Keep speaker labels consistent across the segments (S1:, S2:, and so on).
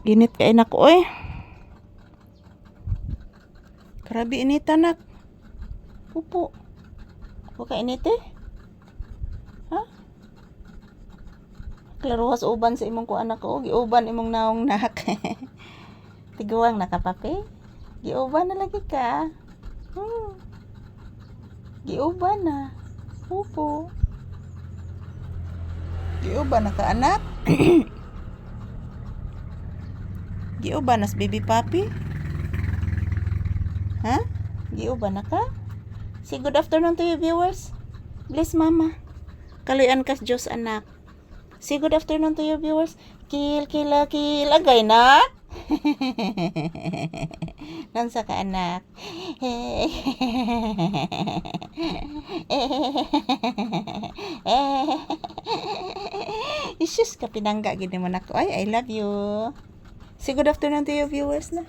S1: Init kay anak ko eh. Grabe init anak. Pupo. Huwag ka init eh. Ha? Klaruhas uban sa imong ko anak ko. Giuban imong naong nak. Tiguang nakapape. Giuban na lagi ka. Giuban na. Pupo. Giuban na ka anak. Giuban nas baby papi. Ha? Giuban na ka? Say good afternoon to your viewers. Bless mama. Kaluyan kas Diyos anak. Say good afternoon to your viewers. Kill. Agay na. Nansa ka anak. Isus ka pinangga gid mo nako. Ay, I love you. Say good afternoon to your viewers na.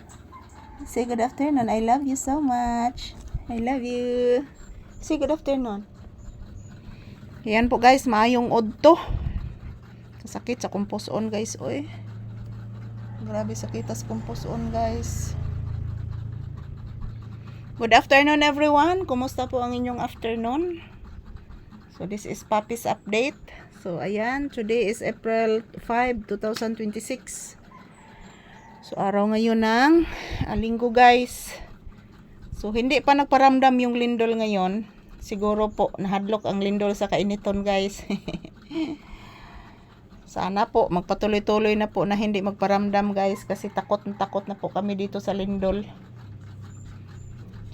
S1: Say good afternoon. I love you so much. I love you. Say good afternoon. Yan po guys, maayong odto. Sakit sa kumpuson guys, oy. Grabe sakit sa kumpuson guys. Good afternoon everyone. Kumusta po ang inyong afternoon? So this is Papi's update. So ayan, today is April 5, 2026. So araw ngayon ng linggo guys. So hindi pa nagparamdam yung lindol ngayon. Siguro po nahadlok ang lindol sa kainiton guys. Sana po magpatuloy-tuloy na po na hindi magparamdam guys kasi takot na po kami dito sa lindol.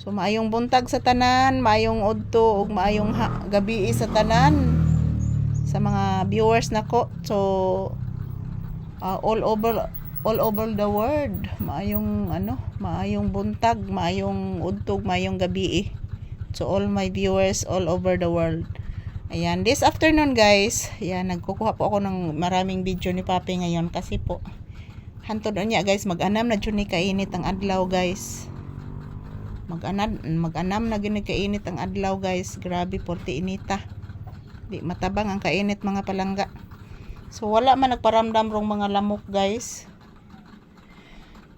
S1: So maayong buntag sa tanan, maayong udto ug maayong gabi sa tanan sa mga viewers nako. So all over the world, maayong buntag, maayong udto, maayong gabi to all my viewers all over the world. Ayan, this afternoon guys, ayan, nagkukuha po ako ng maraming video ni Papi ngayon kasi po hantod niya guys, mag-anam na dyan ni kainit ang adlaw guys. Mag-anam na gini kainit ang adlaw guys. Grabe, porti inita. Di matabang ang kainit mga palangga. So wala man nagparamdam rong mga lamok guys.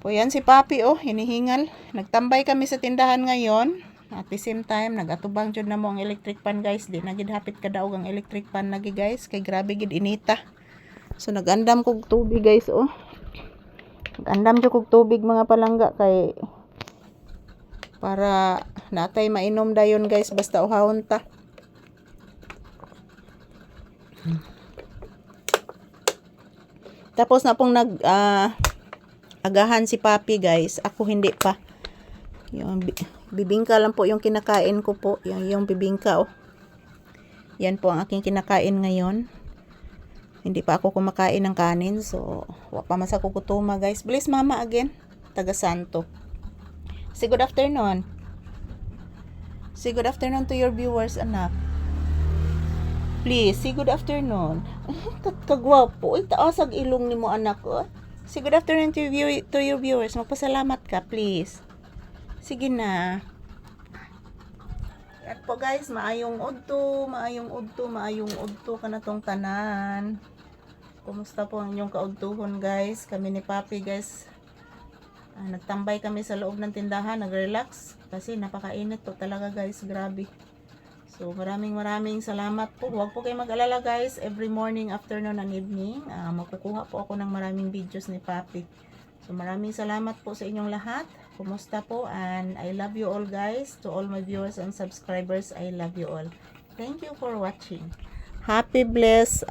S1: Po yan si Papi oh, hinihingal. Nagtambay kami sa tindahan ngayon. At the same time, nagatubang jud na mo ang electric pan guys. Di nagid hapit kadaog ang electric pan lagi guys. Kay grabe gid inita. So nagandam kog tubig guys oh. Nagandam jud kog tubig mga palangga kay para natay mainom dayon guys basta uhawon ta. Tapos na pong agahan si Papi guys. Ako hindi pa. Yung bibingka lang po yung kinakain ko po. Yung bibingka oh. Yan po ang aking kinakain ngayon. Hindi pa ako kumakain ng kanin. So, wala pa man sa kukutuma guys. Bless mama again. Taga Santo. Say good afternoon. Say good afternoon to your viewers anak. Please, say good afternoon. Kagwapo. Itaasag ilong ni mo anak ko. Say good afternoon to your viewers. Magpasalamat ka please. Sige na. At po guys, maayong udto kanatong tanan. Kumusta po ang inyong kaudtuhon guys? Kami ni Papi guys. Nagtambay kami sa loob ng tindahan, nag-relax kasi napakainit po talaga guys, grabe. So maraming salamat po. Huwag po kayo mag-alala guys, every morning, afternoon and evening, makukuha po ako ng maraming videos ni Papi. So maraming salamat po sa inyong lahat. Kumusta po, and I love you all guys. To all my viewers and subscribers, I love you all. Thank you for watching. Happy bless